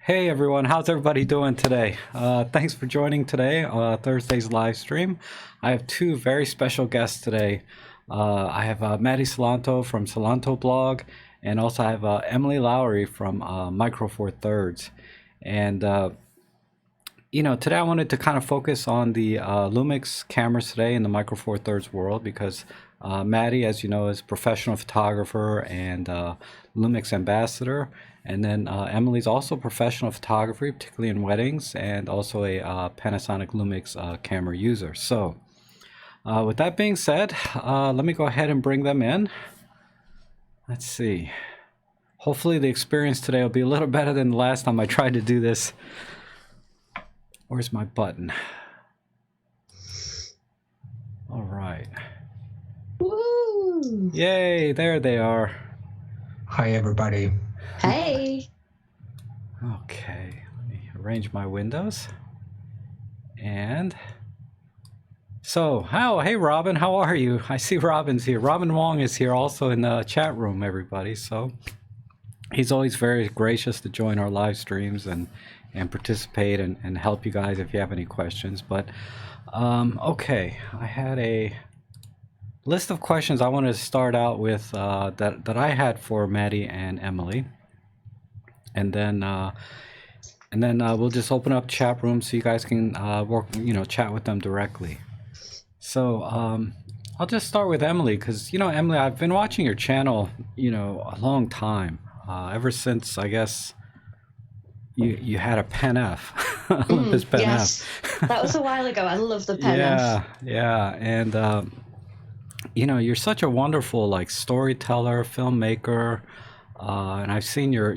Hey everyone, how's everybody doing today? Thanks for joining today, Thursday's live stream. I have two very special guests today. I have Matti Sulanto from Sulanto blog, and also I have Emily Lowrey from Micro Four Thirds. And today I wanted to kind of focus on the Lumix cameras today in the Micro Four Thirds world because Matti, as you know, is a professional photographer and Lumix ambassador. And then Emily's also a professional photographer, particularly in weddings, and also a Panasonic Lumix camera user. So with that being said, let me go ahead and bring them in. Let's see. Hopefully the experience today will be a little better than the last time I tried to do this. Where's my button? All right. Woo! Yay, there they are. Hi, everybody. Hey. Okay, let me arrange my windows. And so, hey Robin, how are you? I see Robin's here. Robin Wong is here also in the chat room, everybody. So he's always very gracious to join our live streams and participate and help you guys if you have any questions. But okay, I had a list of questions I wanted to start out with that I had for Matti and Emily. And then we'll just open up chat room so you guys can chat with them directly. So I'll just start with Emily because Emily, I've been watching your channel a long time, ever since I guess you had a Pen F, Olympus Pen yes. F. That was a while ago. I love the Pen F. Yeah, and you're such a wonderful like storyteller, filmmaker. And I've seen your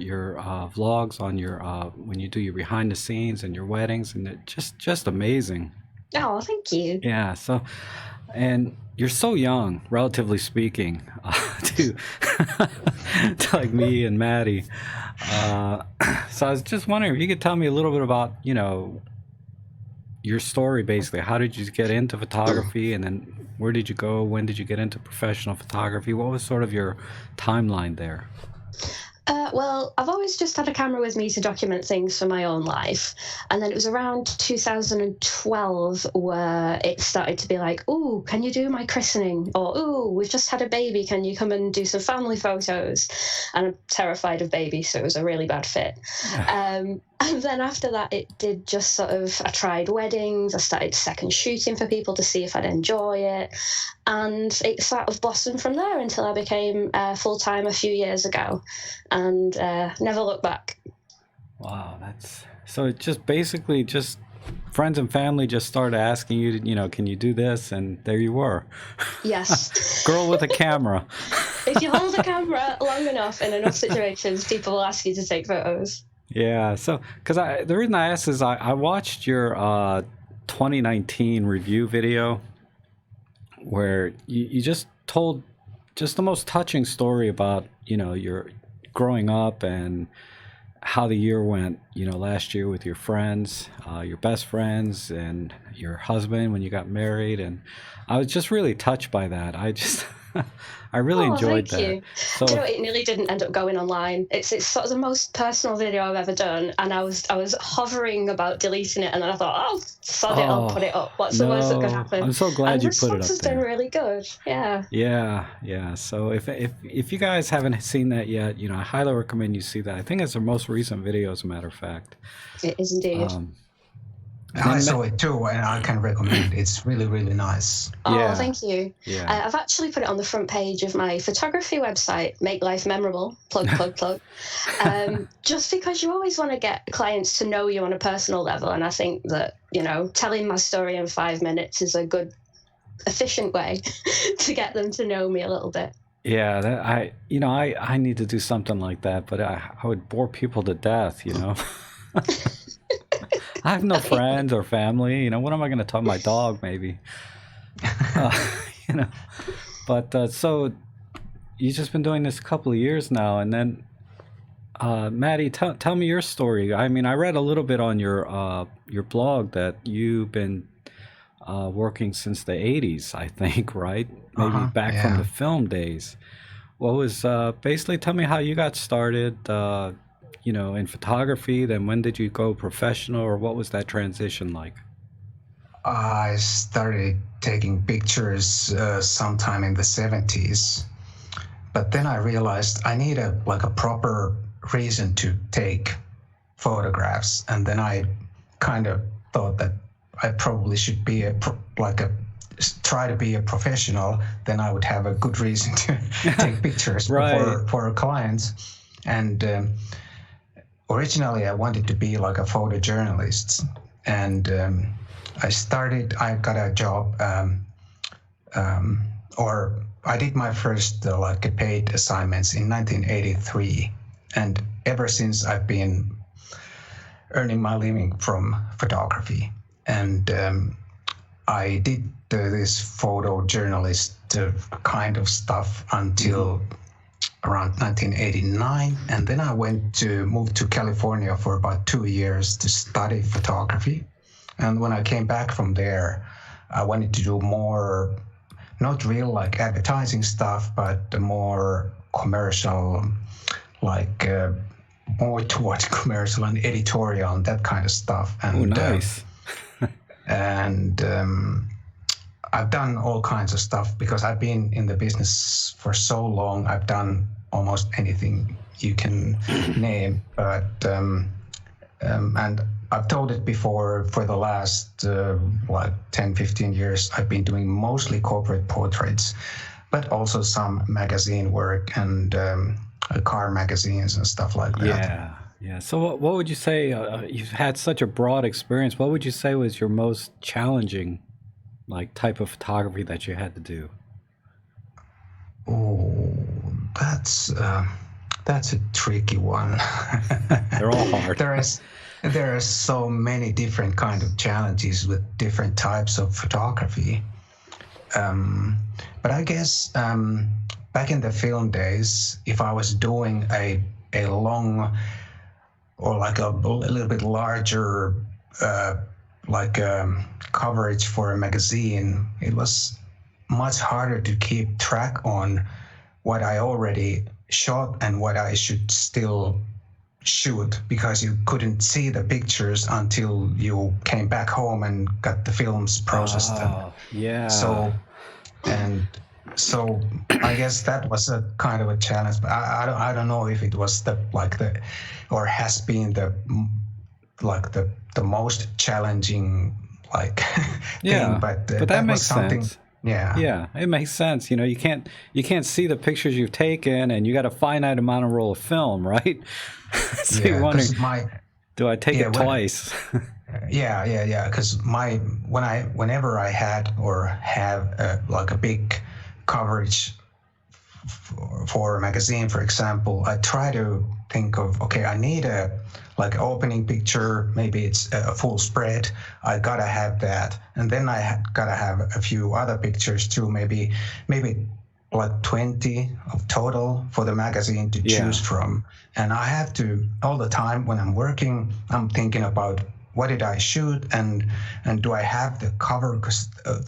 vlogs on your when you do your behind the scenes and your weddings, and it's just amazing. Oh, thank you. Yeah. So, and you're so young, relatively speaking, to to like me and Matti. So I was just wondering if you could tell me a little bit about your story, basically. How did you get into photography, and then where did you go? When did you get into professional photography? What was sort of your timeline there? Well, I've always just had a camera with me to document things for my own life. And then it was around 2012 where it started to be like, ooh, can you do my christening? Or, ooh, we've just had a baby. Can you come and do some family photos? And I'm terrified of babies, so it was a really bad fit. And then after that, it did just sort of, I tried weddings, I started second shooting for people to see if I'd enjoy it. And it sort of blossomed from there until I became full-time a few years ago and never looked back. Wow, so it just basically just friends and family just started asking you, can you do this? And there you were. Yes. Girl with a camera. If you hold a camera long enough in enough situations, people will ask you to take photos. Yeah, so because the reason I asked is I watched your 2019 review video where you just told just the most touching story about your growing up and how the year went last year with your friends, your best friends, and your husband when you got married, and I was just really touched by that. I really enjoyed that. Thank you. So, it nearly didn't end up going online. It's sort of the most personal video I've ever done, and I was hovering about deleting it, and then I thought, oh, sod it, I'll put it up. What's the worst that could happen? I'm so glad you put it up there. And the response has been really good. Yeah. Yeah. So if you guys haven't seen that yet, I highly recommend you see that. I think it's their most recent video, as a matter of fact. It is indeed. I saw it too, and I can recommend it. It's really, really nice. Oh, Yeah. Thank you. Yeah. I've actually put it on the front page of my photography website, Make Life Memorable, plug. Just because you always want to get clients to know you on a personal level. And I think that, telling my story in 5 minutes is a good, efficient way to get them to know me a little bit. Yeah, I need to do something like that, but I would bore people to death, I have no friends or family. What am I going to tell my dog? Maybe, But so you've just been doing this a couple of years now, and then Matti, tell me your story. I mean, I read a little bit on your blog that you've been working since the '80s, I think, right? Maybe back from the film days. What was basically tell me how you got started. in photography? Then when did you go professional, or what was that transition like? I started taking pictures sometime in the 70s, but then I realized I need a proper reason to take photographs, and then I kind of thought that I probably should be try to be a professional. Then I would have a good reason to take pictures Right. for clients. And originally I wanted to be like a photojournalist, and I got a job, or I did my first paid assignments in 1983, and ever since I've been earning my living from photography. And I did this photojournalist kind of stuff until around 1989, and then I moved to California for about 2 years to study photography. And when I came back from there, I wanted to do more, not real advertising stuff, but more commercial, more towards commercial and editorial and that kind of stuff. And nice. and I've done all kinds of stuff because I've been in the business for so long. I've done almost anything you can name, but and I've told it before, for the last 10, 15 years, I've been doing mostly corporate portraits, but also some magazine work and car magazines and stuff like that. Yeah. So what would you say, you've had such a broad experience, what would you say was your most challenging type of photography that you had to do? Oh, that's a tricky one. They're all hard. There are so many different kind of challenges with different types of photography. But I guess back in the film days, if I was doing a long or a little bit larger coverage for a magazine, it was much harder to keep track on what I already shot and what I should still shoot, because you couldn't see the pictures until you came back home and got the films processed. Yeah. So I guess that was a kind of a challenge, but I don't know if it was or has been the most challenging thing, but that makes sense. Yeah, it makes sense. You can't see the pictures you've taken, and you got a finite amount of roll of film, right? So you're wondering, do I take it twice? Yeah. Because whenever I had or have a big coverage for a magazine, for example, I try to think of, okay, I need a opening picture, maybe it's a full spread, I gotta have that, and then I gotta have a few other pictures too, maybe 20 of total for the magazine to choose from. And I have to, all the time when I'm working, I'm thinking about what did I shoot, and do I have the cover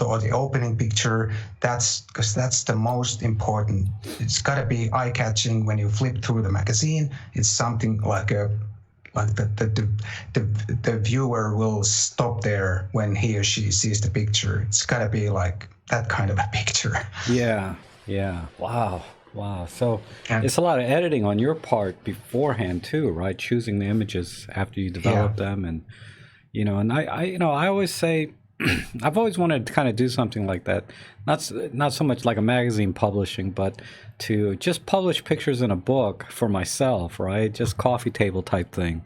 or the opening picture? Because that's the most important. It's got to be eye-catching when you flip through the magazine. It's something the viewer will stop there when he or she sees the picture. It's got to be that kind of a picture. Yeah. Wow. So it's a lot of editing on your part beforehand too, right? Choosing the images after you develop them, and and I always say, I've always wanted to kind of do something like that. Not so much like a magazine publishing, but to just publish pictures in a book for myself, right? Just coffee table type thing.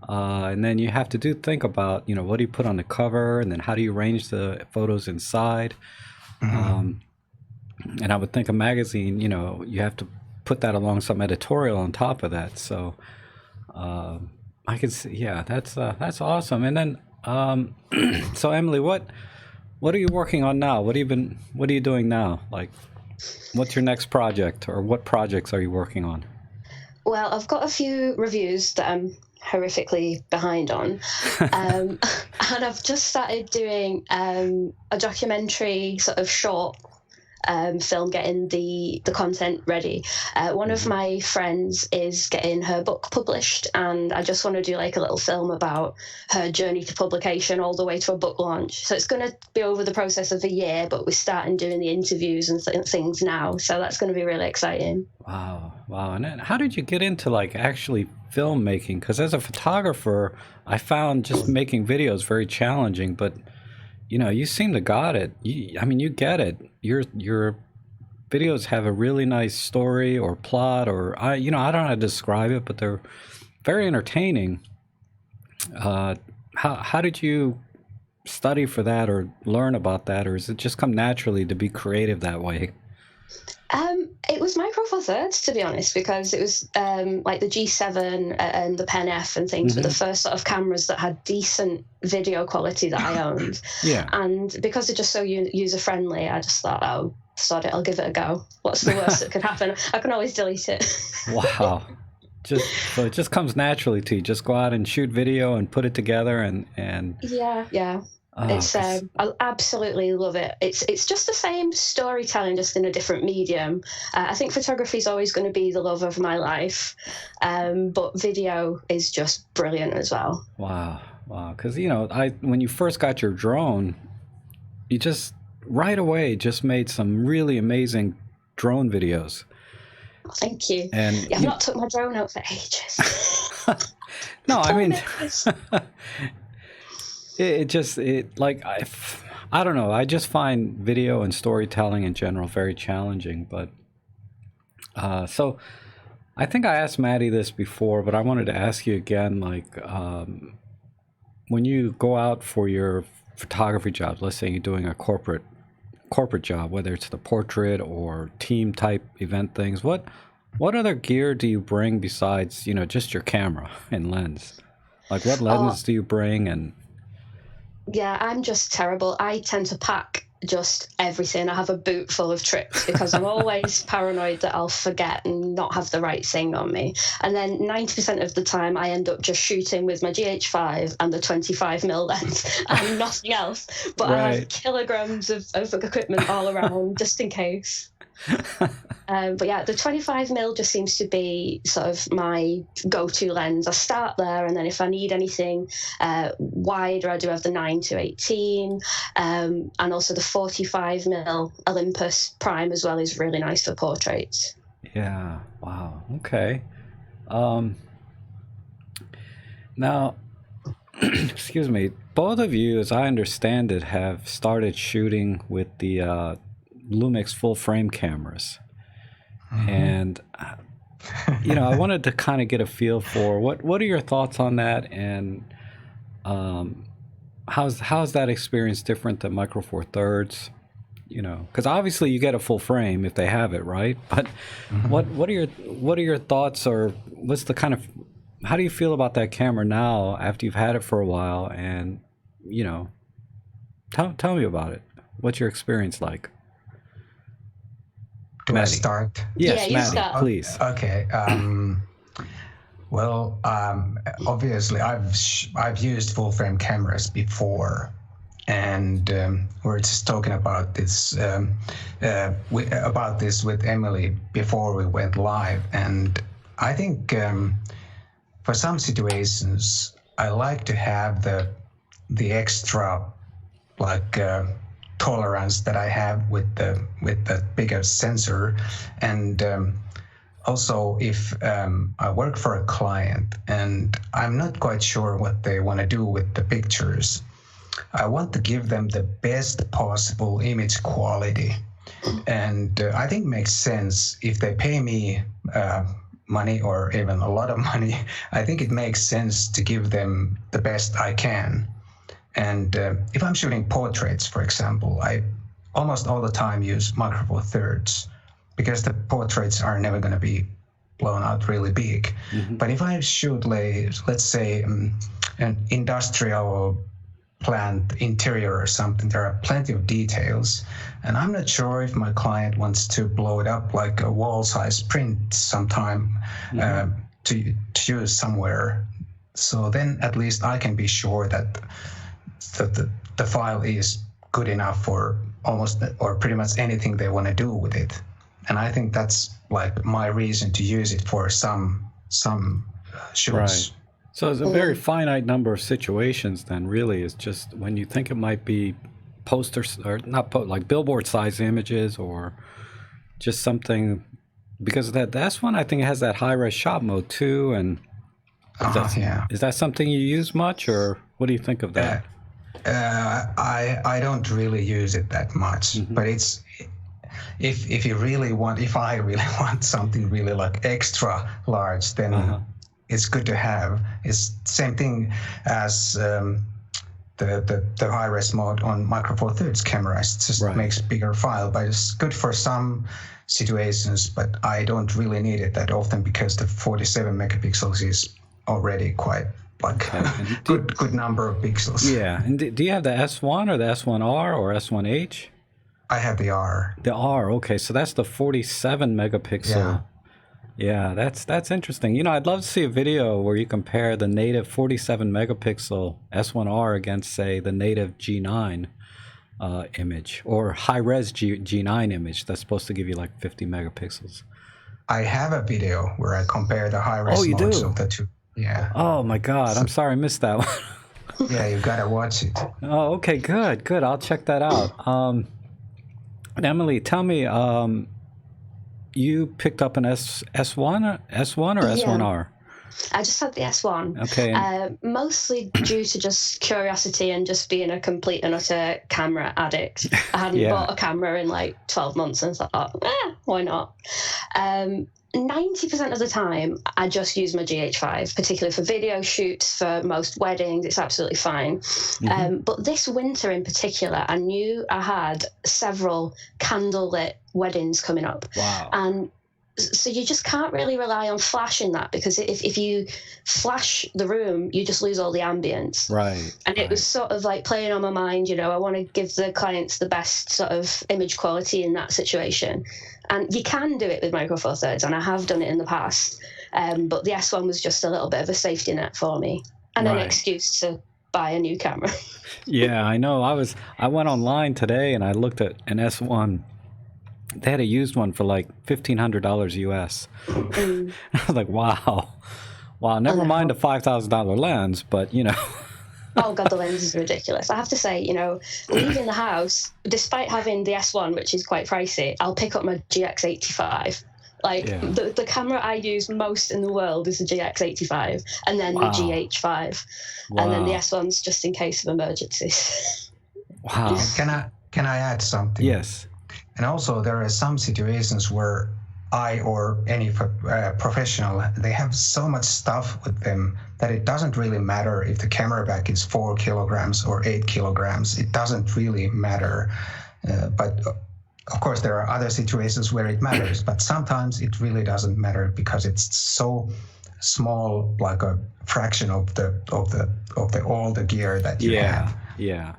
And then you have to think about, what do you put on the cover, and then how do you arrange the photos inside? Mm-hmm. And I would think a magazine, you have to put that along some editorial on top of that. So I can see, that's awesome. And then, so Emily, what are you working on now? What are you doing now? What's your next project, or what projects are you working on? Well, I've got a few reviews that I'm horrifically behind on. And I've just started doing a documentary sort of short film, getting the content ready. One of my friends is getting her book published, and I just want to do like a little film about her journey to publication all the way to a book launch. So it's going to be over the process of a year, but we're starting doing the interviews and things now. So that's going to be really exciting. Wow. And then how did you get into like actually filmmaking? Because as a photographer, I found just making videos very challenging, but you seem to got it. You get it. Your videos have a really nice story or plot, or I don't know how to describe it, but they're very entertaining. How did you study for that or learn about that, or does it just come naturally to be creative that way? It was Micro Four Thirds, to be honest, because it was like the G7 and the Pen F and things were the first sort of cameras that had decent video quality that I owned. Yeah. And because they're just so user friendly, I just thought, oh, sod it, I'll give it a go. What's the worst that could happen? I can always delete it. Wow. So it just comes naturally to you. Just go out and shoot video and put it together and yeah. It's I absolutely love it. It's just the same storytelling, just in a different medium. I think photography is always going to be the love of my life, but video is just brilliant as well. Wow. Because when you first got your drone, you just right away just made some really amazing drone videos. Thank you. And I've not took my drone out for ages. No, I mean. I don't know. I just find video and storytelling in general very challenging. But so I think I asked Matti this before, but I wanted to ask you again. When you go out for your photography jobs, let's say you're doing a corporate job, whether it's the portrait or team type event things, what other gear do you bring besides just your camera and lens? Like what lenses do you bring and? Yeah, I'm just terrible. I tend to pack just everything. I have a boot full of tricks because I'm always paranoid that I'll forget and not have the right thing on me. And then 90% of the time I end up just shooting with my GH5 and the 25mm lens and nothing else. But right. I have kilograms of equipment all around just in case. But yeah, the 25mm just seems to be sort of my go-to lens. I start there, and then if I need anything wider, I do have the 9-18, and also the 45mm Olympus Prime as well is really nice for portraits. Yeah. Wow. Okay. Now, excuse me. Both of you, as I understand it, have started shooting with the Lumix full frame cameras. And I wanted to kind of get a feel for what are your thoughts on that, and how's that experience different than Micro Four Thirds? Because obviously you get a full frame if they have it, right? But what are your thoughts, or what's the kind of, how do you feel about that camera now after you've had it for a while? And tell me about it. What's your experience like? Do Matti. I start? Yes, yeah, Matti, start. Please. Okay. Obviously, I've used full frame cameras before, and we're just talking about this with Emily before we went live. And I think for some situations, I like to have the extra tolerance that I have with the bigger sensor, and also if I work for a client and I'm not quite sure what they want to do with the pictures, I want to give them the best possible image quality, and I think it makes sense if they pay me money or even a lot of money. I think it makes sense to give them the best I can. And if I'm shooting portraits, for example, I almost all the time use Micro Four Thirds because the portraits are never going to be blown out really big. But if I shoot, let's say, an industrial plant interior or something, there are plenty of details, and I'm not sure if my client wants to blow it up like a wall-size print sometime to use somewhere. So then at least I can be sure that the file is good enough for almost or pretty much anything they want to do with it. And I think that's like my reason to use it for some shoots. Right. So it's a very finite number of situations then, really. It's just when you think it might be posters or not like billboard size images or just something, because the S1 I think it has that high res shot mode too. And is that something you use much, or what do you think of that? I don't really use it that much, but it's if I really want something really like extra large, then it's good to have. It's same thing as the high res mode on Micro Four Thirds cameras. It just makes bigger file, but it's good for some situations. But I don't really need it that often because the 47 megapixels is already quite like good number of pixels. Yeah, and do you have the S1 or the S1R or S1H? I have the R. The R, okay, so that's the 47 megapixel. Yeah, that's interesting. You know, I'd love to see a video where you compare the native 47 megapixel S1R against, say, the native G9 image or high-res G9 image that's supposed to give you like 50 megapixels. I have a video where I compare the high-res modes of the two. Yeah. Oh my God, I'm sorry I missed that one. Yeah, you gotta watch it. Oh, okay, good. I'll check that out. And Emily, tell me, you picked up an S1 or S1R? I just had the S1. Okay. Mostly due to just curiosity and just being a complete and utter camera addict. I hadn't bought a camera in like 12 months and thought, why not? 90% of the time, I just use my GH5, particularly for video shoots, for most weddings. It's absolutely fine. But this winter in particular, I knew I had several candlelit weddings coming up. Wow. And so you just can't really rely on flash in that, because if you flash the room, you just lose all the ambience. Right. And it was sort of like playing on my mind, you know, I want to give the clients the best sort of image quality in that situation. And you can do it with Micro Four Thirds, and I have done it in the past. But the S1 was just a little bit of a safety net for me and an excuse to buy a new camera. Yeah, I know. I went online today and I looked at an S1. They had a used one for like $1,500 US. I was like, wow. Never mind a $5,000 lens, but you know. Oh God, the lens is ridiculous. I have to say, you know, leaving the house, despite having the S1, which is quite pricey, I'll pick up my GX85. Like the camera I use most in the world is the GX85, and then the GH5, and then the S1's just in case of emergencies. Wow. Can I add something? Yes. And also, there are some situations where I or any professional, they have so much stuff with them that it doesn't really matter if the camera back is 4 kilograms or 8 kilograms. It doesn't really matter. But of course, there are other situations where it matters. But sometimes it really doesn't matter because it's so small, like a fraction of all the gear that you have. Yeah.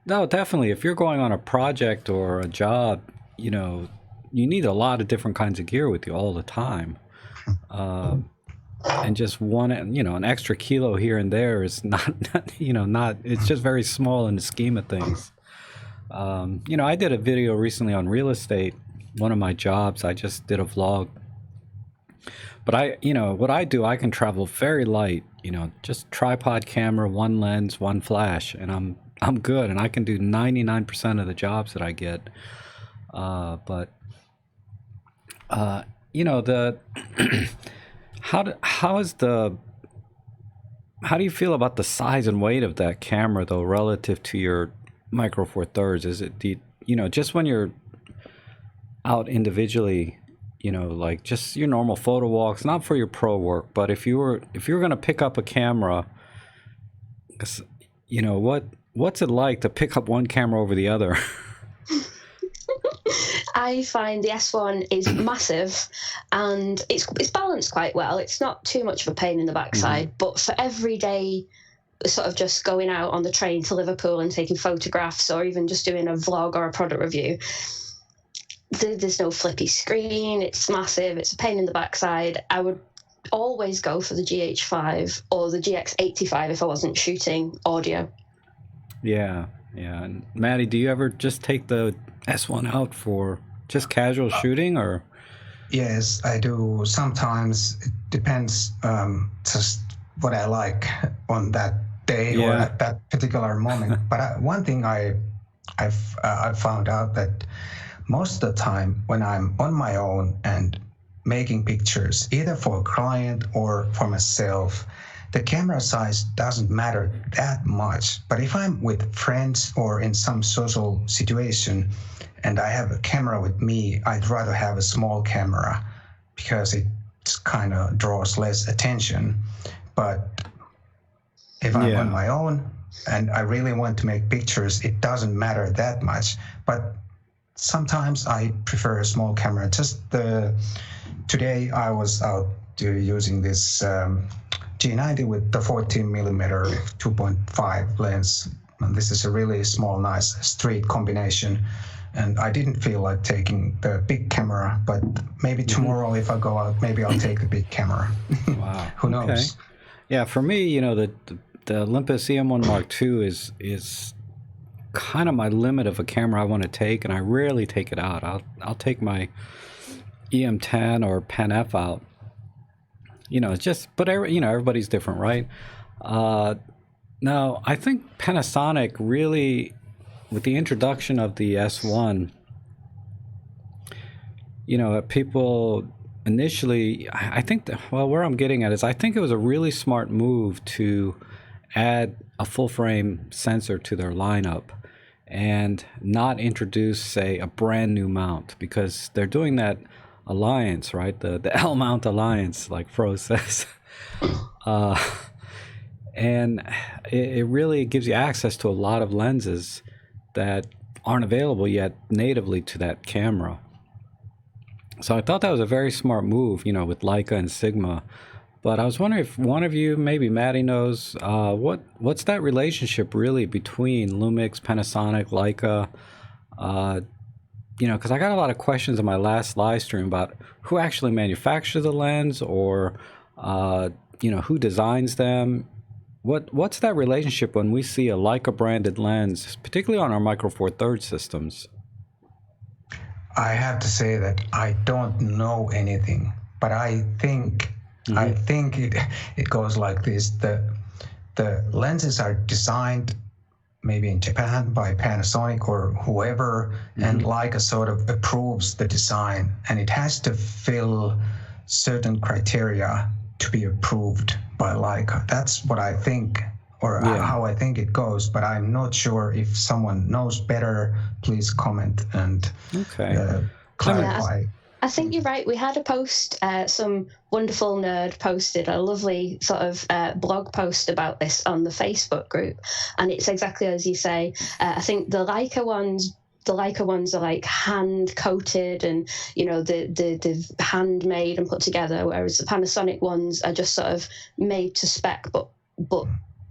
No, definitely. If you're going on a project or a job, you know, you need a lot of different kinds of gear with you all the time. And just one, you know, an extra kilo here and there is not, it's just very small in the scheme of things. You know, I did a video recently on real estate, one of my jobs. I just did a vlog. But what I do, I can travel very light, you know, just tripod camera, one lens, one flash, and I'm good, and I can do 99% of the jobs that I get. You know, how do you feel about the size and weight of that camera though, relative to your Micro Four Thirds? Is it, you know, just when you're out individually, you know, like just your normal photo walks, not for your pro work, but if you were going to pick up a camera, you know, what's it like to pick up one camera over the other? I find the S1 is massive, and it's balanced quite well. It's not too much of a pain in the backside, but for everyday sort of just going out on the train to Liverpool and taking photographs, or even just doing a vlog or a product review, there's no flippy screen. It's massive. It's a pain in the backside. I would always go for the GH5 or the GX85 if I wasn't shooting audio. Yeah. Yeah. And Maddie, do you ever just take the S1 out for just casual shooting, or? Yes, I do. Sometimes it depends just what I like on that day or Yeah. at that particular moment. But one thing I've found out that most of the time when I'm on my own and making pictures, either for a client or for myself, the camera size doesn't matter that much. But if I'm with friends or in some social situation and I have a camera with me, I'd rather have a small camera because it kind of draws less attention. But if I'm on my own and I really want to make pictures, it doesn't matter that much. But sometimes I prefer a small camera. Today I was out using this G90 with the 14mm 2.5 lens. And this is a really small, nice street combination. And I didn't feel like taking the big camera, but maybe tomorrow if I go out, maybe I'll take the big camera. Wow. Who knows? Yeah, for me, the Olympus EM1 Mark II is kind of my limit of a camera I want to take, and I rarely take it out. I'll take my EM10 or Pen F out. It's just, but everybody's different, right? Now, I think Panasonic really, with the introduction of the S1, people initially, I think where I'm getting at is I think it was a really smart move to add a full frame sensor to their lineup and not introduce, say, a brand new mount, because they're doing that alliance, right? The L mount alliance, like Fro says. And it really gives you access to a lot of lenses that aren't available yet natively to that camera. So I thought that was a very smart move, with Leica and Sigma. But I was wondering if one of you, maybe Maddie, knows what's that relationship really between Lumix, Panasonic, Leica? Because I got a lot of questions in my last live stream about who actually manufactures the lens, or who designs them. What's that relationship when we see a Leica branded lens, particularly on our Micro Four Thirds systems? I have to say that I don't know anything, but I think it goes like this: the lenses are designed maybe in Japan by Panasonic or whoever, and Leica sort of approves the design, and it has to fill certain criteria to be approved by Leica. That's what I think, or how I think it goes, but I'm not sure. If someone knows better, please comment and clarify. I think you're right. We had a post, some wonderful nerd posted a lovely sort of blog post about this on the Facebook group, and it's exactly as you say. I think the Leica ones are like hand coated and the handmade and put together, whereas the Panasonic ones are just sort of made to spec, but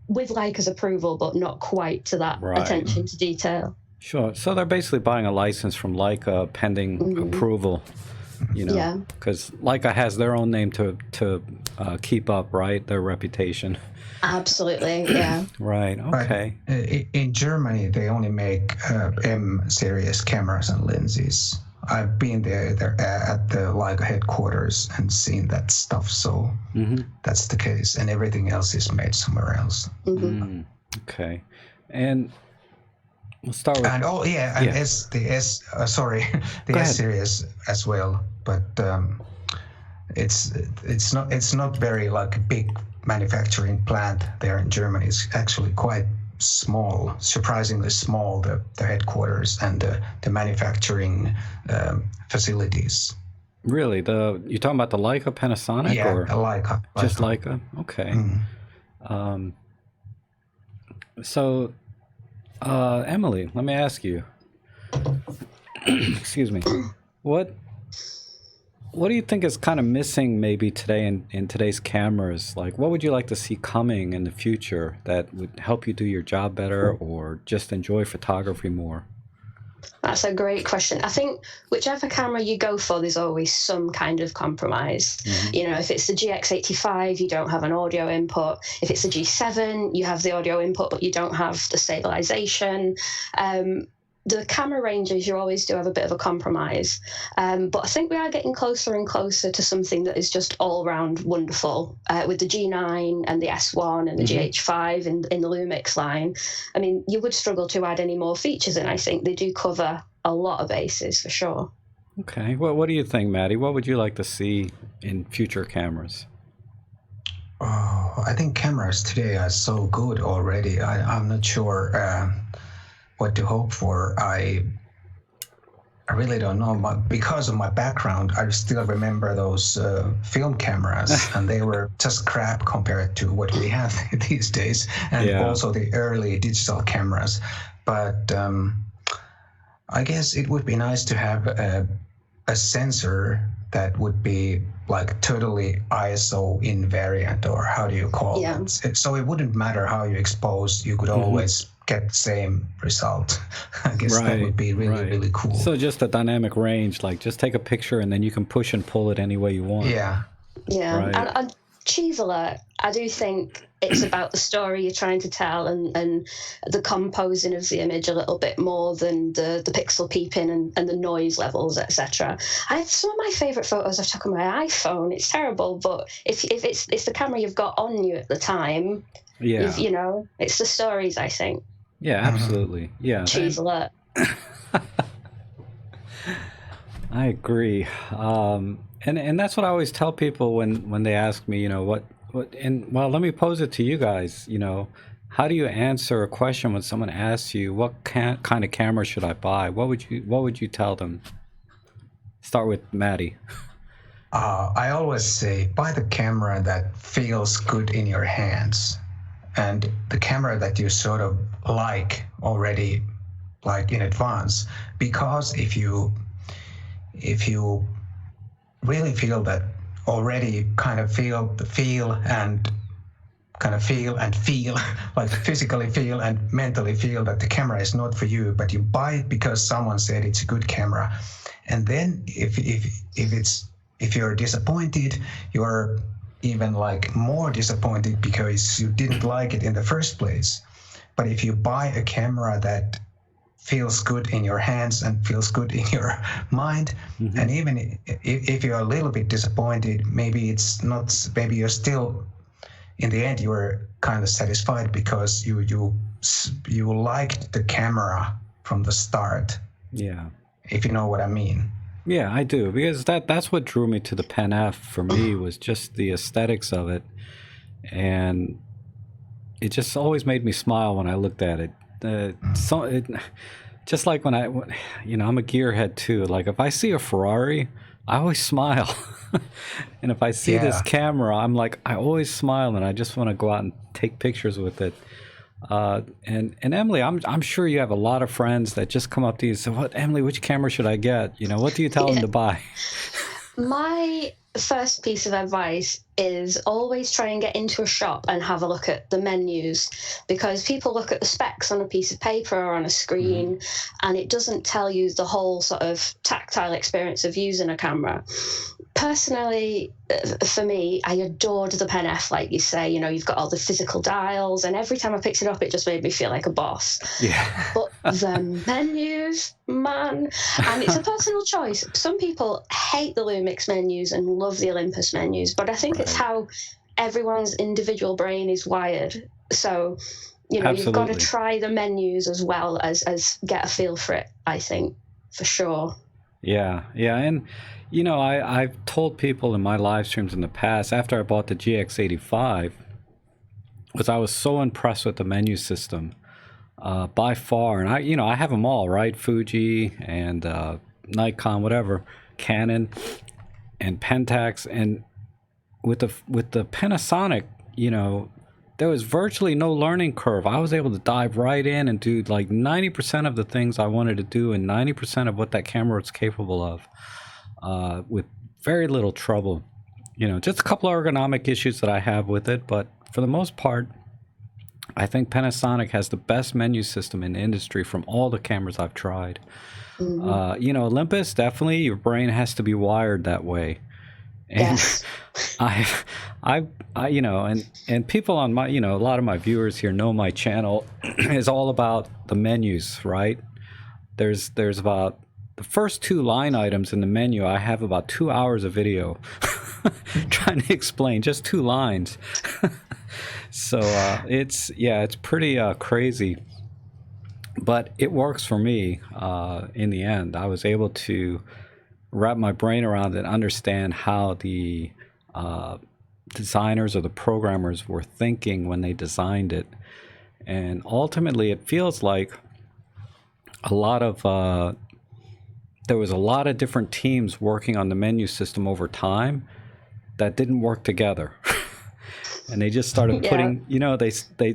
with Leica's approval, but not quite to that attention to detail. Sure. So they're basically buying a license from Leica pending approval. Because Leica has their own name to keep up, right? Their reputation. Absolutely, yeah. Right, okay. But in Germany, they only make M series cameras and lenses. I've been there at the Leica headquarters and seen that stuff, so that's the case. And everything else is made somewhere else. Okay. And we'll start with... And the S series as well, but it's not very like a big manufacturing plant there in Germany. It's actually quite small, surprisingly small, the headquarters and the manufacturing facilities. Really? You're talking about the Leica Panasonic? Yeah, or Leica. Just Leica? Okay. So, Emily, let me ask you. Excuse me. What do you think is kind of missing maybe today in today's cameras? Like, what would you like to see coming in the future that would help you do your job better or just enjoy photography more? That's a great question. I think whichever camera you go for, there's always some kind of compromise. Mm-hmm. You know, if it's the GX85, you don't have an audio input. If it's the G7, you have the audio input, but you don't have the stabilization. The camera ranges, you always do have a bit of a compromise. But I think we are getting closer and closer to something that is just all round wonderful. With the G9 and the S1 and the GH5 in the Lumix line, I mean, you would struggle to add any more features, and I think they do cover a lot of bases for sure. Okay. Well, what do you think, Maddie? What would you like to see in future cameras? Oh, I think cameras today are so good already. I'm not sure what to hope for. I really don't know. Because of my background, I still remember those film cameras, and they were just crap compared to what we have these days, and also the early digital cameras. But I guess it would be nice to have a sensor that would be like totally ISO invariant, or how do you call it? So it wouldn't matter how you expose, you could always get the same result. I guess that would be really cool. So just a dynamic range, like just take a picture and then you can push and pull it any way you want. Yeah. And cheese alert, I do think it's about the story you're trying to tell and the composing of the image a little bit more than the pixel peeping and the noise levels, etc. I have some of my favorite photos I took on my iPhone. It's terrible, but if it's the camera you've got on you at the time, you know, it's the stories, I think. Yeah, absolutely. Yeah. Cheese alert. I agree. And that's what I always tell people when they ask me, you know, what well, let me pose it to you guys, you know, how do you answer a question when someone asks you what kind of camera should I buy? What would you tell them? Start with Maddie. I always say buy the camera that feels good in your hands, and the camera that you sort of like already, like in advance. Because if you really feel that already, kind of feel and feel like physically feel and mentally feel that the camera is not for you, but you buy it because someone said it's a good camera, and then if you're disappointed, you're even like more disappointed because you didn't like it in the first place. But if you buy a camera that feels good in your hands and feels good in your mind, and even if you're a little bit disappointed, maybe it's not, maybe you're still, in the end you're kind of satisfied because you liked the camera from the start. Yeah, if you know what I mean. Yeah, I do, because that's what drew me to the Pen F for me, was just the aesthetics of it, and it just always made me smile when I looked at it. Just like when I'm a gearhead too. Like if I see a Ferrari, I always smile, and if I see this camera, I'm like, I always smile, and I just want to go out and take pictures with it. And Emily, I'm sure you have a lot of friends that just come up to you and say, "What, Emily? Which camera should I get? You know, what do you tell them to buy?" My first piece of advice is always try and get into a shop and have a look at the menus, because people look at the specs on a piece of paper or on a screen, and it doesn't tell you the whole sort of tactile experience of using a camera. Personally, for me, I adored the Pen F, like you say. You know, you've got all the physical dials, and every time I picked it up, it just made me feel like a boss. Yeah. But the menus, man, and it's a personal choice. Some people hate the Lumix menus and love the Olympus menus, but I think it's how everyone's individual brain is wired. So, you know, you've got to try the menus as well as get a feel for it, I think, for sure. Yeah, and you know, I've told people in my live streams in the past, after I bought the GX85, was I was so impressed with the menu system, by far. And I have them all, right? Fuji and Nikon, whatever, Canon and Pentax, and with the Panasonic, you know, there was virtually no learning curve. I was able to dive right in and do like 90% of the things I wanted to do, and 90% of what that camera was capable of, with very little trouble. You know, just a couple of ergonomic issues that I have with it, but for the most part, I think Panasonic has the best menu system in the industry from all the cameras I've tried. Olympus, definitely your brain has to be wired that way. And Yes. and people on my, a lot of my viewers here know my channel is all about the menus, right? There's about the first 2 line items in the menu. I have about 2 hours of video trying to explain just 2 lines. So it's pretty crazy, but it works for me. In the end, I was able to wrap my brain around it and understand how the designers or the programmers were thinking when they designed it. And ultimately, it feels like a lot of there was a lot of different teams working on the menu system over time that didn't work together. And they just started putting, they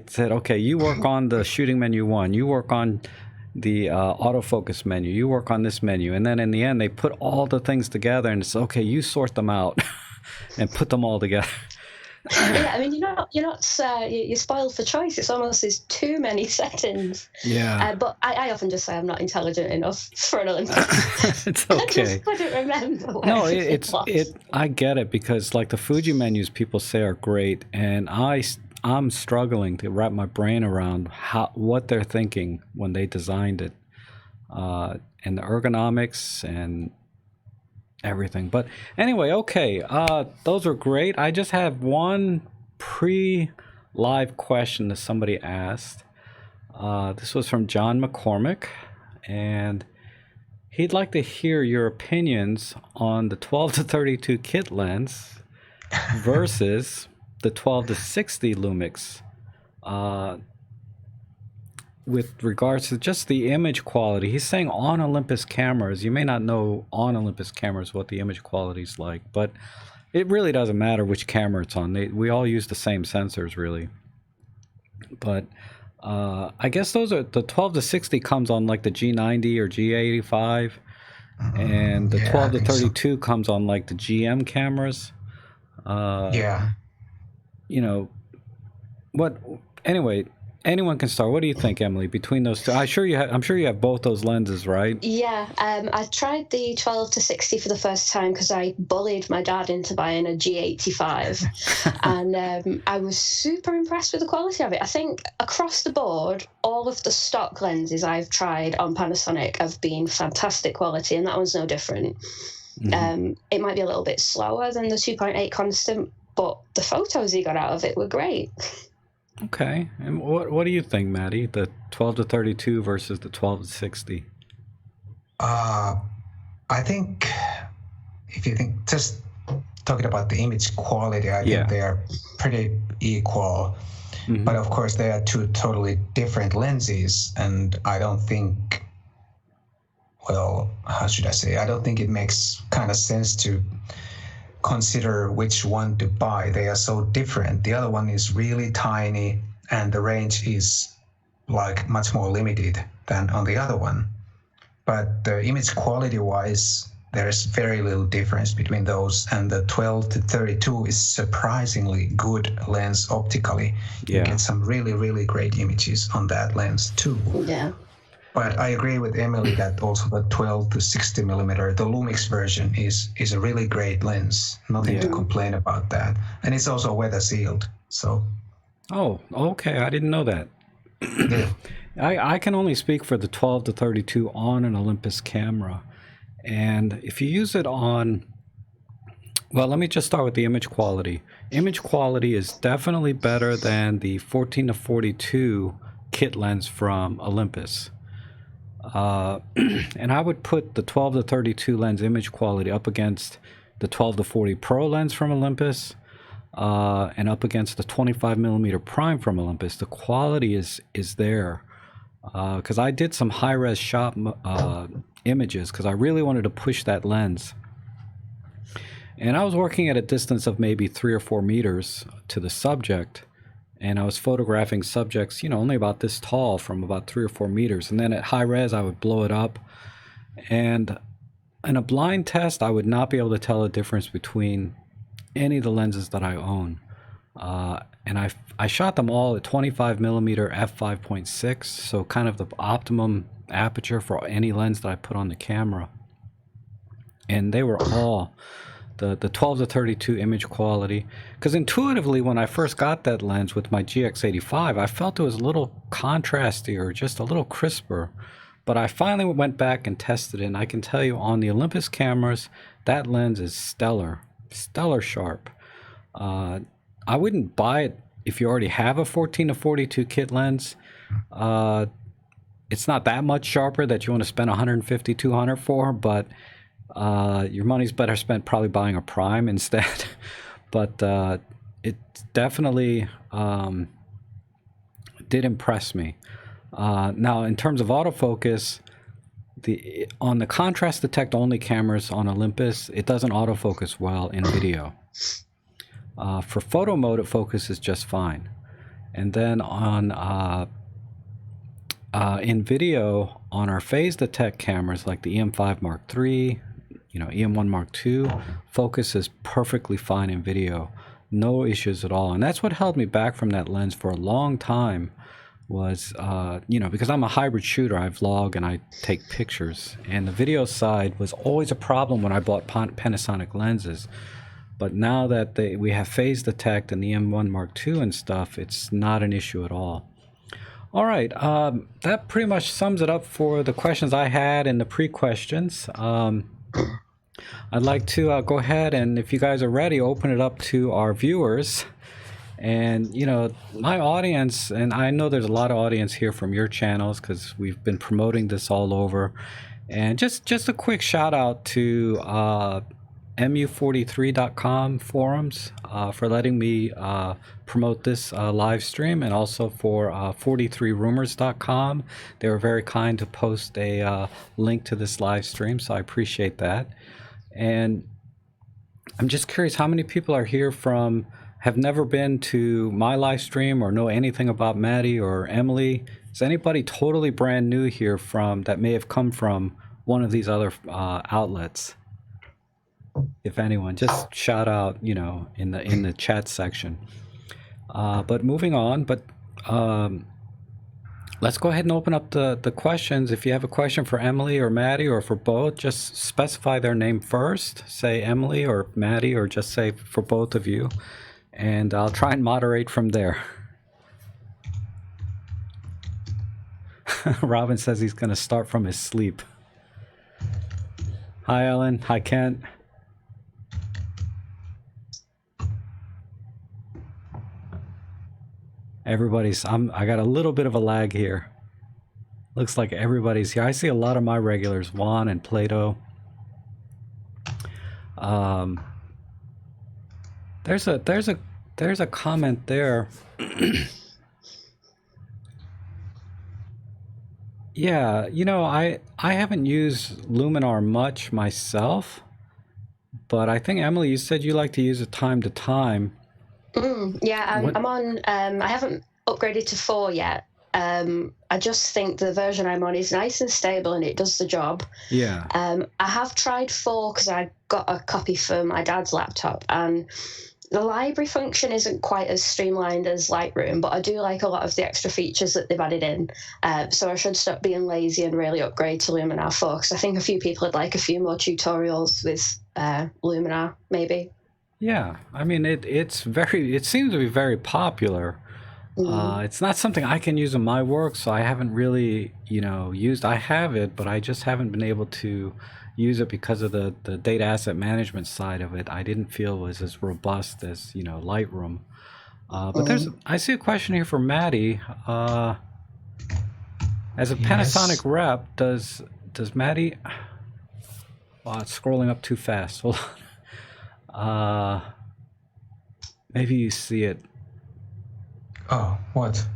said, okay, you work on the shooting menu 1, you work on the autofocus menu, you work on this menu. And then in the end, they put all the things together and it's, okay, you sort them out and put them all together. Yeah, I mean, you're spoiled for choice. It's almost there's too many settings. Yeah. But I often just say I'm not intelligent enough for an Olympics. It's okay. I just couldn't remember. No, I get it, because like the Fuji menus people say are great, and I'm struggling to wrap my brain around what they're thinking when they designed it, and the ergonomics and everything. But anyway, okay, those are great. I just have one pre-live question that somebody asked. This was from John McCormick, and he'd like to hear your opinions on the 12 to 32 kit lens versus the 12 to 60 Lumix, with regards to just the image quality. He's saying on Olympus cameras, you may not know on Olympus cameras what the image quality is like, but it really doesn't matter which camera it's on. We all use the same sensors, really. But I guess those are the 12 to 60 comes on like the G90 or G85, and the 12 to 32 comes on like the GM cameras. Anyway, anyone can start. What do you think, Emily, between those two? I'm sure you have both those lenses, right? Yeah, I tried the 12 to 60 for the first time because I bullied my dad into buying a G85, and I was super impressed with the quality of it. I think across the board, all of the stock lenses I've tried on Panasonic have been fantastic quality, and that one's no different. It might be a little bit slower than the 2.8 constant, but the photos he got out of it were great. Okay, and what do you think, Matti? The 12 to 32 versus the 12 to 60? I think if you think just talking about the image quality, I think they are pretty equal. But of course, they are 2 totally different lenses, and I don't think, well, how should I say? I don't think it makes kind of sense to consider which one to buy. They are so different. The other one is really tiny, and the range is like much more limited than on the other one. But the image quality wise, there's very little difference between those, and the 12 to 32 is surprisingly good lens optically. You get some really, really great images on that lens too. Yeah. But I agree with Emily that also the 12 to 60 millimeter, the Lumix version is a really great lens. Nothing to complain about that. And it's also weather sealed. So. Oh, okay. I didn't know that. I can only speak for the 12 to 32 on an Olympus camera. And if you use it on, well, let me just start with the image quality. Image quality is definitely better than the 14 to 42 kit lens from Olympus. And I would put the 12 to 32 lens image quality up against the 12 to 40 Pro lens from Olympus, and up against the 25 millimeter prime from Olympus. The quality is there, because I did some high-res shot images because I really wanted to push that lens. And I was working at a distance of maybe 3 or 4 meters to the subject, and I was photographing subjects, only about this tall from about 3 or 4 meters. And then at high res, I would blow it up. And in a blind test, I would not be able to tell the difference between any of the lenses that I own. And I shot them all at 25 millimeter f5.6, so kind of the optimum aperture for any lens that I put on the camera. And they were all the 12 to 32 image quality, because intuitively when I first got that lens with my GX85, I felt it was a little contrasty or just a little crisper. But I finally went back and tested it, and I can tell you on the Olympus cameras, that lens is stellar sharp. I wouldn't buy it if you already have a 14 to 42 kit lens. It's not that much sharper that you want to spend 150, 200 for, but your money's better spent probably buying a prime instead. But it definitely did impress me. Now, in terms of autofocus, on the contrast detect only cameras on Olympus, it doesn't autofocus well in video. For photo mode, it focuses just fine. And then on in video, on our phase detect cameras like the EM5 Mark III, EM1 Mark II, focus is perfectly fine in video. No issues at all. And that's what held me back from that lens for a long time was, because I'm a hybrid shooter. I vlog and I take pictures. And the video side was always a problem when I bought Panasonic lenses. But now that we have phase detect and the M1 Mark II and stuff, it's not an issue at all. All right, that pretty much sums it up for the questions I had and the pre-questions. I'd like to go ahead and, if you guys are ready, open it up to our viewers. And, my audience, and I know there's a lot of audience here from your channels because we've been promoting this all over. And just a quick shout out to mu43.com forums for letting me promote this live stream, and also for 43rumors.com. They were very kind to post a link to this live stream, so I appreciate that. And I'm just curious, how many people are here have never been to my live stream or know anything about Matti or Emily? Is anybody totally brand new here that may have come from one of these other outlets? If anyone, just shout out, in the chat section. But moving on, let's go ahead and open up the questions. If you have a question for Emily or Matti or for both, just specify their name first. Say Emily or Matti, or just say for both of you. And I'll try and moderate from there. Robin says he's going to start from his sleep. Hi, Ellen. Hi, Kent. I got a little bit of a lag here. Looks like everybody's here. I see a lot of my regulars, Juan and Plato. There's a comment there. Yeah, I haven't used Luminar much myself, but I think, Emily, you said you like to use it time to time. Yeah, I'm on. I haven't upgraded to 4 yet. I just think the version I'm on is nice and stable, and it does the job. Yeah. I have tried 4 because I got a copy for my dad's laptop, and the library function isn't quite as streamlined as Lightroom, but I do like a lot of the extra features that they've added in. So I should stop being lazy and really upgrade to Luminar 4, because I think a few people would like a few more tutorials with Luminar, maybe. Yeah, I mean, it seems to be very popular. It's not something I can use in my work, so I haven't really, I have it, but I just haven't been able to use it because of the data asset management side of it. I didn't feel it was as robust as, Lightroom. But I see a question here for Matti. As a Panasonic rep, does Matti, it's scrolling up too fast. Hold on. Maybe you see it. Oh, what?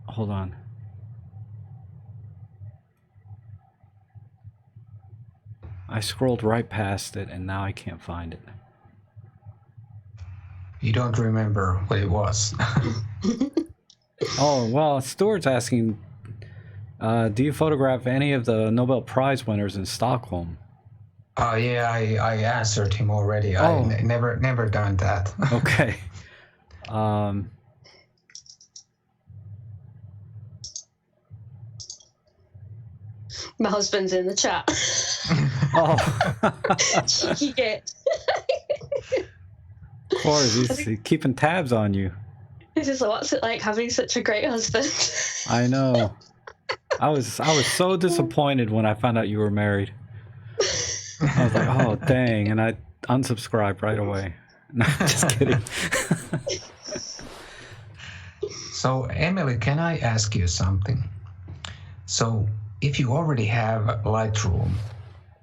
Hold on. I scrolled right past it, and now I can't find it. You don't remember what it was. Oh, well, Stuart's asking, do you photograph any of the Nobel Prize winners in Stockholm? Oh, yeah, I answered him already. Oh. I never done that. Okay. My husband's in the chat. Oh, Cheeky git. of course, he's keeping tabs on you. This is what's it like having such a great husband. I know. I was so disappointed when I found out you were married. I was like, oh dang, and I unsubscribed right away. No, just kidding. So, Emily, can I ask you something? So, if you already have Lightroom,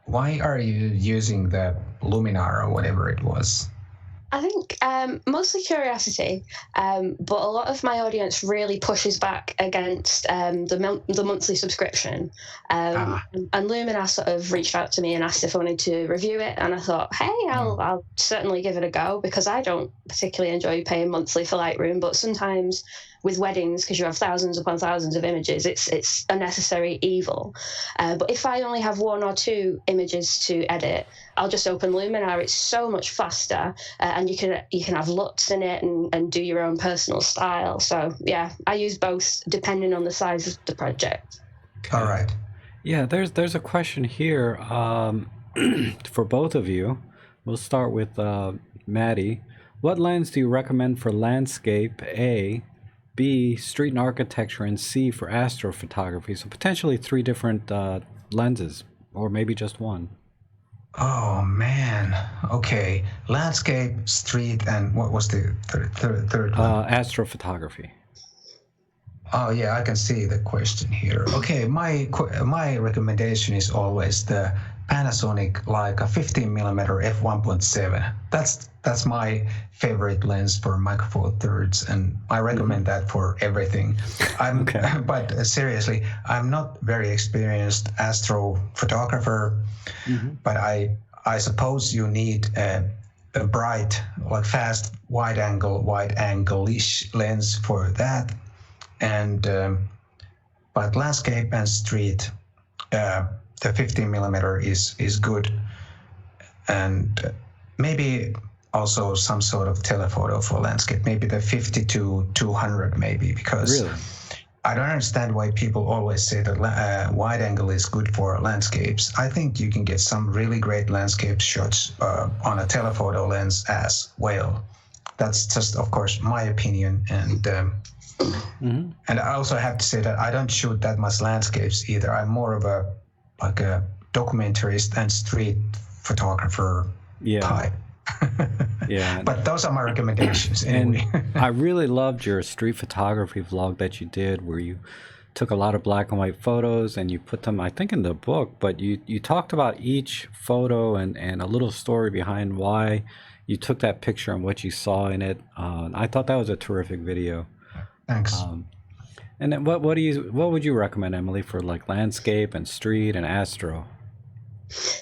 why are you using the Luminar or whatever it was? I think mostly curiosity, but a lot of my audience really pushes back against the monthly subscription. And Luminar sort of reached out to me and asked if I wanted to review it, and I thought, hey, I'll certainly give it a go, because I don't particularly enjoy paying monthly for Lightroom, but sometimes with weddings, because you have thousands upon thousands of images, it's a necessary evil. But if I only have one or two images to edit, I'll just open Luminar. It's so much faster, and you can have LUTs in it and do your own personal style. So yeah, I use both depending on the size of the project. Okay. All right. Yeah, there's a question here for both of you. We'll start with Matti. What lens do you recommend for landscape? A, B, street and architecture, and C, for astrophotography. So potentially 3 different lenses, or maybe just one. Oh man. Okay. Landscape, street, and what was the third one? Astrophotography. Oh yeah, I can see the question here. Okay, my recommendation is always the Panasonic Leica 15mm f1.7. That's my favorite lens for Micro Four Thirds, and I recommend that for everything. But seriously, I'm not very experienced astrophotographer, but I suppose you need a bright, like fast, wide-angle-ish lens for that. And but landscape and street, the 15mm is good, and maybe also some sort of telephoto for landscape, maybe the 50-200 maybe, because Really? I don't understand why people always say that wide angle is good for landscapes. I think you can get some really great landscape shots on a telephoto lens as well. That's just, of course, my opinion, and and I also have to say that I don't shoot that much landscapes either. I'm more of a documentarist and street photographer type. Yeah. But those are my recommendations anyway. And I really loved your street photography vlog that you did, where you took a lot of black and white photos and you put them, I think, in the book, but you talked about each photo and a little story behind why you took that picture and what you saw in it. I thought that was a terrific video. Thanks. And then what would you recommend, Emily, for like landscape and street and astro?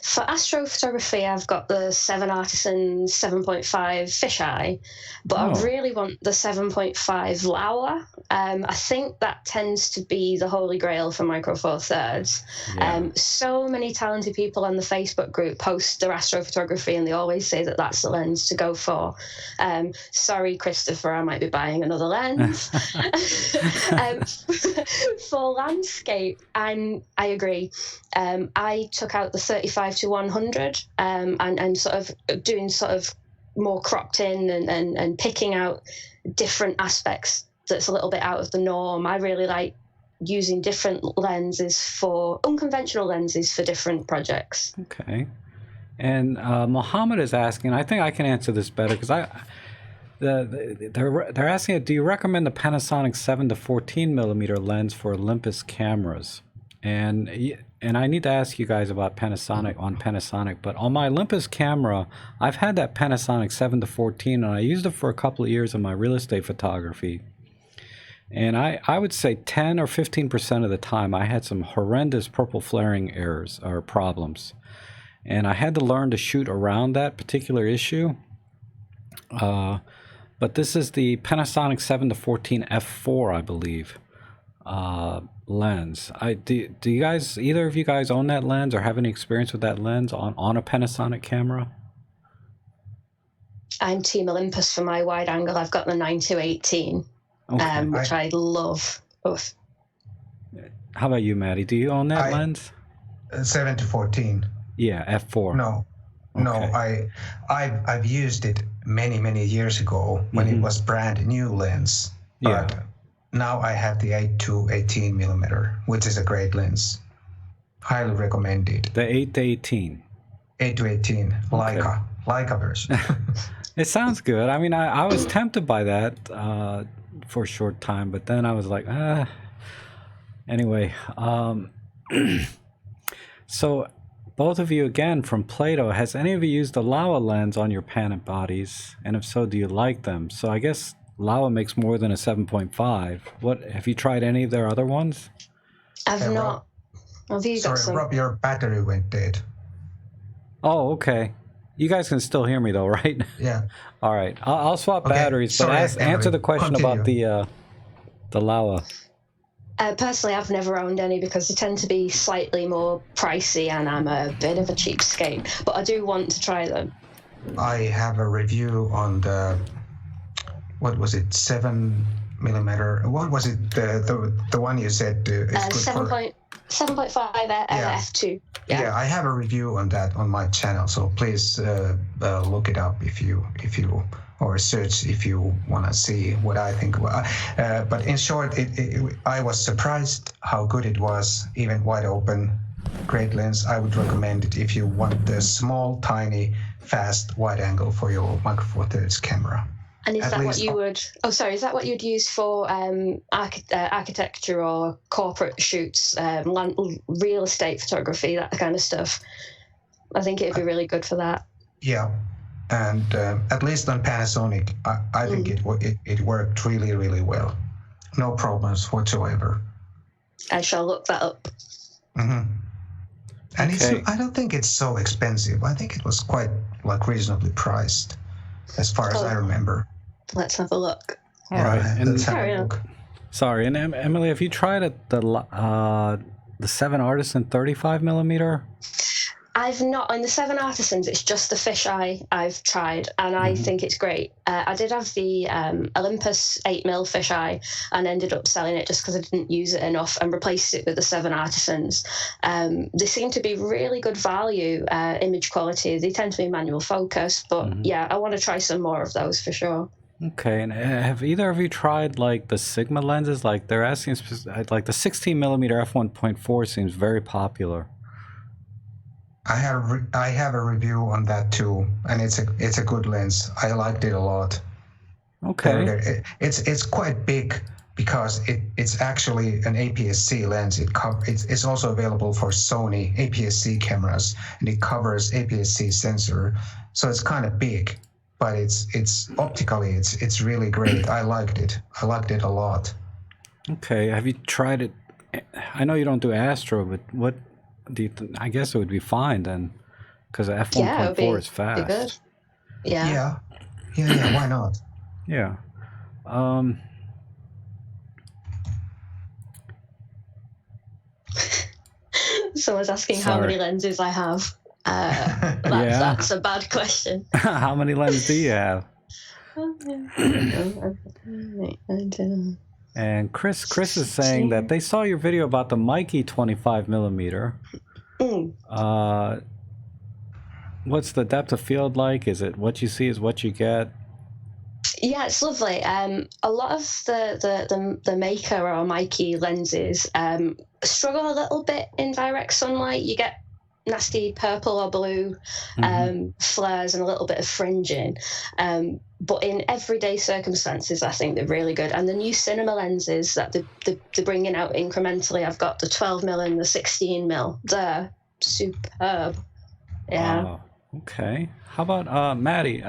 For astrophotography, I've got the 7 Artisan 7.5 fisheye, but I really want the 7.5 Lowrey. I think that tends to be the holy grail for Micro Four Thirds. Yeah. So many talented people on the Facebook group post their astrophotography, and they always say that that's the lens to go for. Sorry, Christopher, I might be buying another lens. For landscape, I agree. I took out the 35-100 and sort of doing sort of more cropped in and picking out different aspects that's a little bit out of the norm. I really like using different lenses, for unconventional lenses for different projects. Okay. And Mohammed is asking, I think I can answer this better, because they're asking, do you recommend the Panasonic 7-14mm lens for Olympus cameras? And I need to ask you guys about Panasonic, but on my Olympus camera, I've had that Panasonic 7-14, and I used it for a couple of years in my real estate photography. And I would say 10 or 15% of the time, I had some horrendous purple flaring errors or problems. And I had to learn to shoot around that particular issue. But this is the Panasonic 7-14 f4, I believe, lens. Do you guys, either of you guys own that lens or have any experience with that lens on a Panasonic camera? I'm Team Olympus for my wide angle. I've got the 9-18, which I love. Oof. How about you, Maddie? Do you own that lens? 7-14. Yeah, f4. No, I've used it many years ago when it was brand new lens. But now I have the 8-18 millimeter, which is a great lens. Highly recommended. The 8-18. 8-18, Leica version. It sounds good. I mean, I was tempted by that for a short time, but then I was like, Anyway, so both of you again from Plato, has any of you used the Laowa lens on your Panet bodies? And if so, do you like them? So I guess Laowa makes more than a 7.5. What have you tried any of their other ones? I've not. Have you got some? Rob, your battery went dead. Oh, okay. You guys can still hear me though, right? Yeah. All right. I'll swap batteries, but answer the question about the Laowa. Personally, I've never owned any because they tend to be slightly more pricey, and I'm a bit of a cheapskate. But I do want to try them. I have a review on the, what was it, 7 millimeter? What was it? The one you said is good 7.5 f2. Yeah, I have a review on that on my channel, so please look it up if you or search if you want to see what I think. But in short, I was surprised how good it was, even wide open, great lens. I would recommend it if you want the small, tiny, fast wide angle for your Micro Four Thirds camera. And is that what you would? Oh, sorry. Is that what you'd use for architecture or corporate shoots, real estate photography, that kind of stuff? I think it'd be really good for that. Yeah, and at least on Panasonic, I think it worked really well. No problems whatsoever. I shall look that up. Mm-hmm. And I don't think it's so expensive. I think it was quite reasonably priced, as far as I remember. Let's have a look. All right. Let's have a look. Sorry, and Emily, have you tried the 7 Artisan 35 millimeter? I've not. On the 7 Artisans, it's just the fisheye I've tried, and I think it's great. I did have the Olympus 8mm fisheye and ended up selling it just because I didn't use it enough and replaced it with the 7 Artisans. They seem to be really good value, image quality. They tend to be manual focus, but yeah, I want to try some more of those for sure. Okay, and have either of you tried the Sigma lenses? They're asking, the 16 millimeter f1.4 seems very popular. I have a review on that too, and it's a good lens. I liked it a lot. Okay. It's quite big because it's actually an APS-C lens. It's also available for Sony APS-C cameras, and it covers APS-C sensor, so it's kind of big. But it's optically it's really great. I liked it. I liked it a lot. Okay. Have you tried it? I know you don't do Astro, but what do you think? I guess it would be fine then, because the f1.4 is fast. Be good. Yeah. Why not? Yeah. Someone's asking how many lenses I have. That's a bad question. How many lenses do you have? And Chris is saying that they saw your video about the Mikey 25 millimeter. What's the depth of field like? Is it what you see is what you get? Yeah, it's lovely. A lot of the Maker or Mikey lenses struggle a little bit in direct sunlight. You get nasty purple or blue flares and a little bit of fringing. But in everyday circumstances, I think they're really good. And the new cinema lenses that they're bringing out incrementally, I've got the 12mm and the 16mm. They're superb. Yeah. Wow. Okay. How about Maddie?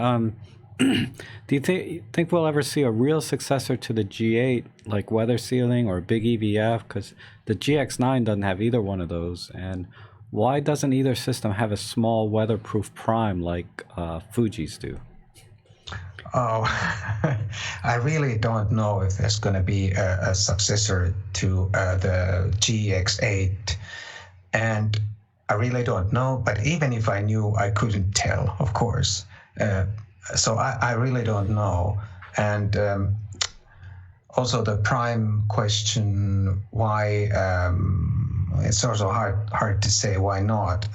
Do you think we'll ever see a real successor to the G8, like weather sealing or big EVF? Because the GX9 doesn't have either one of those. And why doesn't either system have a small weatherproof prime like Fuji's do? Oh, I really don't know if there's going to be a successor to the GX8. And I really don't know. But even if I knew, I couldn't tell, of course. so I really don't know. And also the prime question, why, it's also hard to say why not.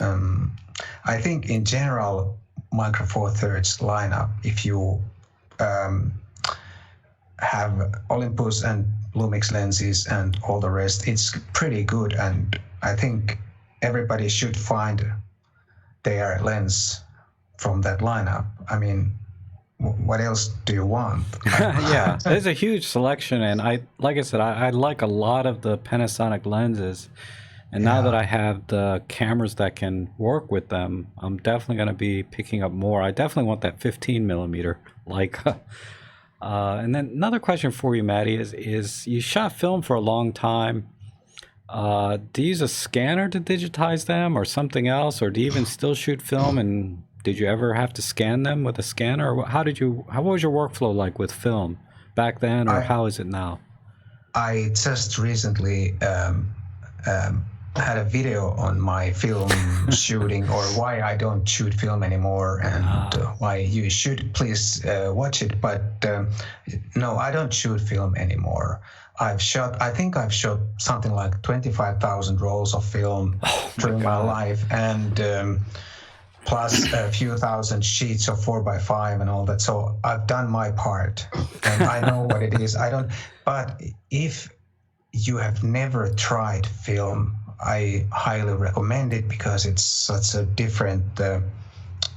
I think in general, Micro Four Thirds lineup, if you have Olympus and Lumix lenses and all the rest, it's pretty good. And I think everybody should find their lens from that lineup. I mean, what else do you want? Yeah, there's a huge selection, and like I said, I like a lot of the Panasonic lenses, and now that I have the cameras that can work with them, I'm definitely going to be picking up more. I definitely want that 15 millimeter Leica. And then another question for you, Matti, is you shot film for a long time. Do you use a scanner to digitize them or something else, or do you even still shoot film, and did you ever have to scan them with a scanner? Or what was your workflow like with film back then, or how is it now? I just recently had a video on my film shooting, or why I don't shoot film anymore, and why you should please watch it. But no, I don't shoot film anymore. I think I've shot something like 25,000 rolls of film during my life, and plus a few thousand sheets of 4x5 and all that. So I've done my part, and I know what it is. But if you have never tried film, I highly recommend it, because it's such a different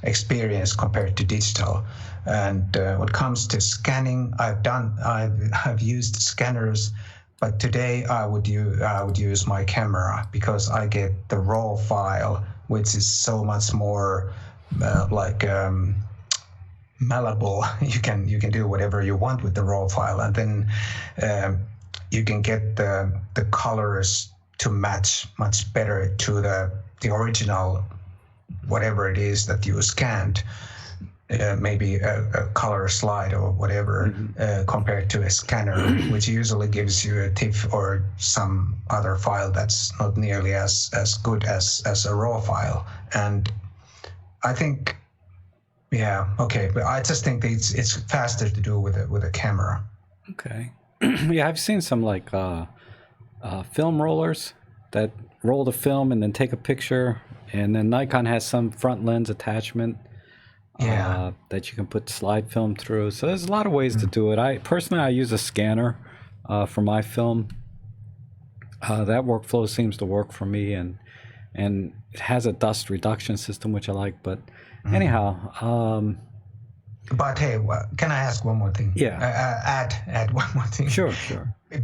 experience compared to digital. And when it comes to scanning, I've used scanners, but today I would use my camera, because I get the raw file, which is so much more malleable. You can do whatever you want with the raw file, and then you can get the colors to match much better to the original, whatever it is that you scanned. Maybe a color slide or whatever, compared to a scanner, which usually gives you a TIFF or some other file that's not nearly as good as a raw file. And I think, but I just think it's faster to do with a camera. Okay. Yeah, I've seen some like film rollers that roll the film and then take a picture, and then Nikon has some front lens attachment that you can put slide film through. So there's a lot of ways to do it. I personally use a scanner for my film. That workflow seems to work for me, and it has a dust reduction system, which I like. But anyhow. But hey, can I ask one more thing? Yeah. Add one more thing. Sure.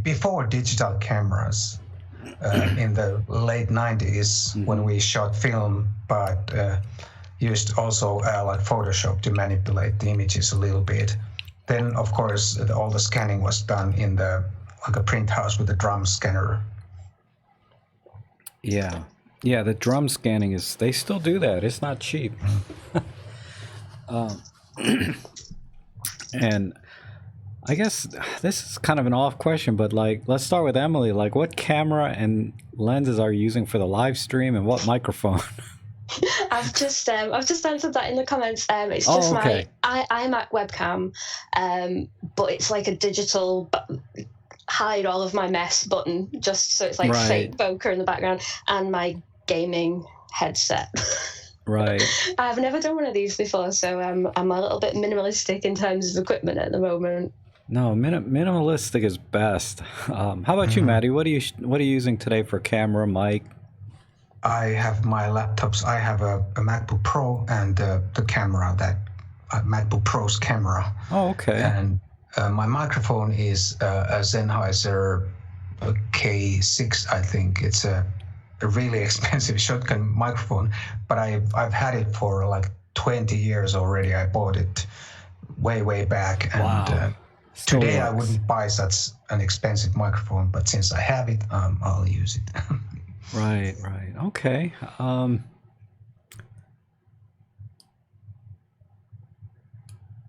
Before digital cameras, in the late 90s, when we shot film, but used also like Photoshop to manipulate the images a little bit. Then, of course, all the scanning was done in a print house with a drum scanner. Yeah, the drum scanning they still do that. It's not cheap. And I guess this is kind of an off question, but like, let's start with Emily. Like, what camera and lenses are you using for the live stream, and what microphone? I've just answered that in the comments. It's just my iMac webcam, but it's like a digital hide all of my mess button, just so it's like fake bokeh in the background, and my gaming headset. Right. I've never done one of these before, so I'm a little bit minimalistic in terms of equipment at the moment. No, minimalistic is best. How about you, Matti? What are you using today for camera, mic? I have my laptops. I have a MacBook Pro and the camera, that MacBook Pro's camera. Oh, okay. And my microphone is a Sennheiser K6, I think. It's a really expensive shotgun microphone, but I've had it for like 20 years already. I bought it way back, and today I wouldn't buy such an expensive microphone, but since I have it, I'll use it. Right. Okay.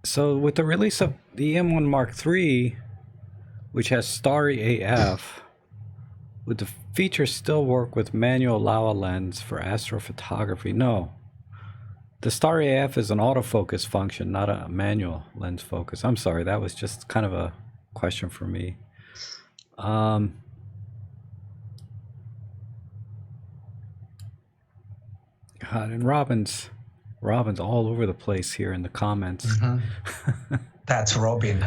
So with the release of the M1 Mark III, which has starry AF, would the features still work with manual Laowa lens for astrophotography? No. The Star AF is an autofocus function, not a manual lens focus. I'm sorry, that was just kind of a question for me. God, and Robin's all over the place here in the comments. Mm-hmm. That's Robin.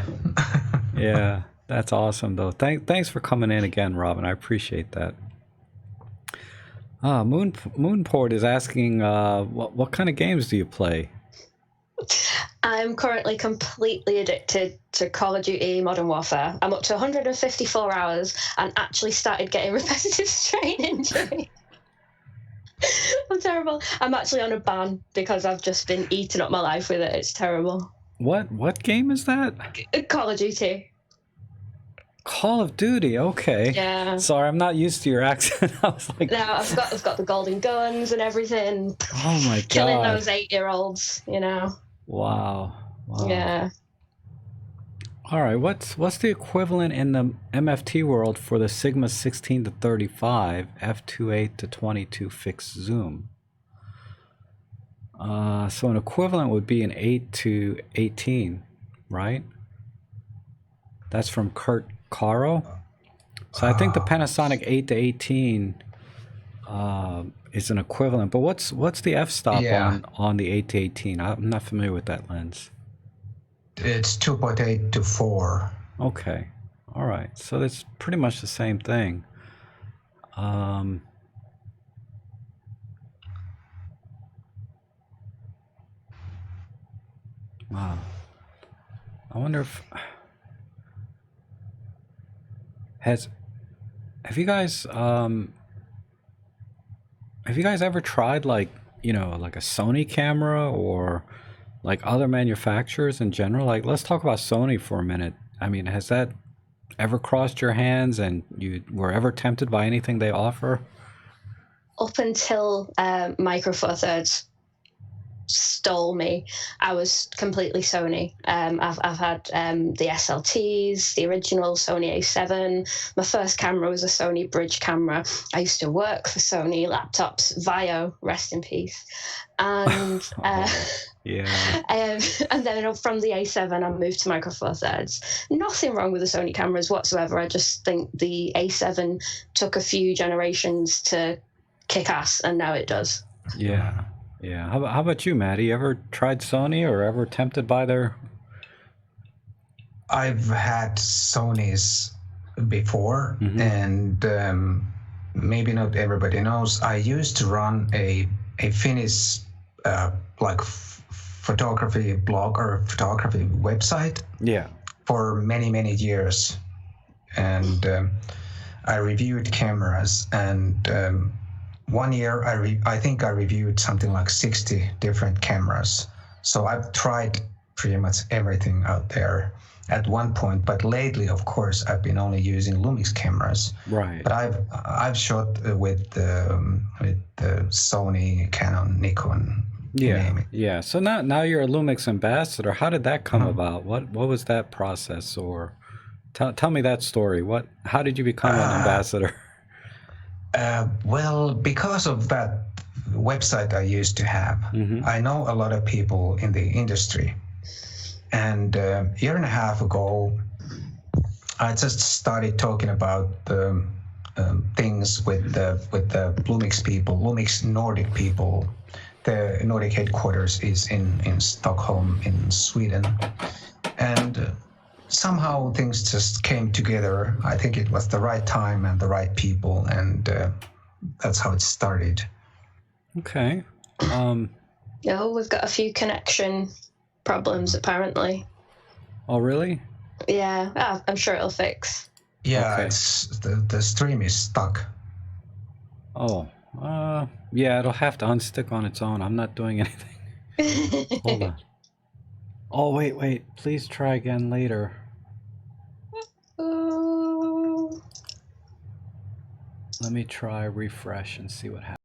Yeah, that's awesome though. Thanks for coming in again, Robin. I appreciate that. Moonport is asking, what kind of games do you play? I'm currently completely addicted to Call of Duty Modern Warfare. I'm up to 154 hours and actually started getting repetitive strain injury. I'm terrible. I'm actually on a ban because I've just been eating up my life with it. It's terrible. What game is that? Call of Duty. Call of Duty, okay. Yeah. Sorry, I'm not used to your accent. I was like, no, I've got the golden guns and everything. Oh my god. Killing those 8-year-olds, you know. Wow. Yeah. All right, what's the equivalent in the MFT world for the Sigma 16 to 35 f2.8 to 22 fixed zoom? So an equivalent would be an 8 to 18, right? That's from Kurt Caro. So I think the Panasonic 8 to 18 is an equivalent. But what's the f-stop on the 8 to 18? I'm not familiar with that lens. It's 2.8 to 4. Okay. All right. So that's pretty much the same thing. Wow. I wonder if have you guys ever tried like a Sony camera or like other manufacturers in general? Like, let's talk about Sony for a minute. I mean, has that ever crossed your hands and you were ever tempted by anything they offer? Up until Micro Four Thirds stole me, I was completely Sony. I've had the SLTs, the original Sony A7. My first camera was a Sony bridge camera. I used to work for Sony laptops, Vio, rest in peace. And yeah. And then from the A7, I moved to Micro Four Thirds. Nothing wrong with the Sony cameras whatsoever. I just think the A7 took a few generations to kick ass, and now it does. Yeah. Yeah. How about you, Maddie? You ever tried Sony or ever tempted by their? I've had Sonys before, and maybe not everybody knows. I used to run a Finnish photography blog or photography website. Yeah. For many years, and I reviewed cameras, and 1 year I think I reviewed something like 60 different cameras. So I've tried pretty much everything out there at one point, but lately, of course, I've been only using Lumix cameras. Right. But I've shot with the Sony, Canon, Nikon. Yeah. So now you're a Lumix ambassador. How did that come about? What was that process? Or tell me that story. How did you become an ambassador? Well, because of that website I used to have, I know a lot of people in the industry. And a year and a half ago, I just started talking about the things with the Lumix people, Lumix Nordic people. The Nordic headquarters is in Stockholm, in Sweden. And somehow things just came together. I think it was the right time and the right people, and that's how it started. Okay. Yeah, we've got a few connection problems apparently. Oh, really? Yeah, I'm sure it'll fix. Yeah, Okay. it's the stream is stuck. Oh, yeah, it'll have to unstick on its own. I'm not doing anything. Hold on. Oh, wait. Please try again later. Let me try refresh and see what happens.